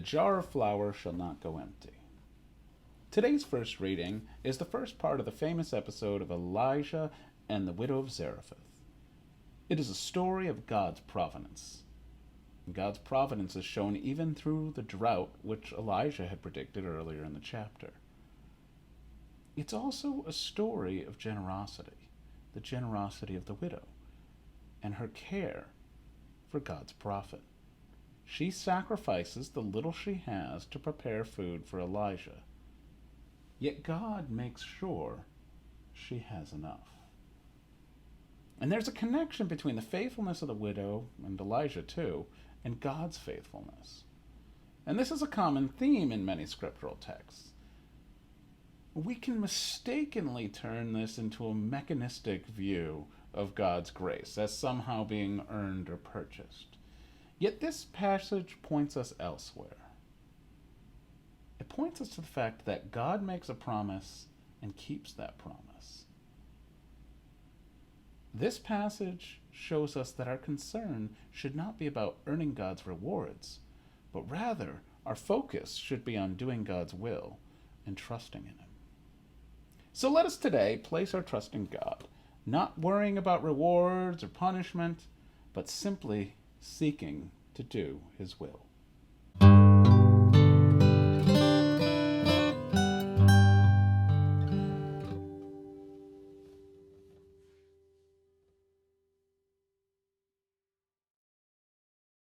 jar of flour shall not go empty. Today's first reading is the first part of the famous episode of Elijah and the widow of Zarephath. It is a story of God's providence. God's providence is shown even through the drought which Elijah had predicted earlier in the chapter. It's also a story of generosity, the generosity of the widow, and her care for God's prophet. She sacrifices the little she has to prepare food for Elijah. Yet God makes sure she has enough. And there's a connection between the faithfulness of the widow, and Elijah too, and God's faithfulness. And this is a common theme in many scriptural texts. We can mistakenly turn this into a mechanistic view of God's grace as somehow being earned or purchased. Yet this passage points us elsewhere. It points us to the fact that God makes a promise and keeps that promise. This passage shows us that our concern should not be about earning God's rewards, but rather our focus should be on doing God's will and trusting in Him. So let us today place our trust in God, not worrying about rewards or punishment, but simply seeking to do His will.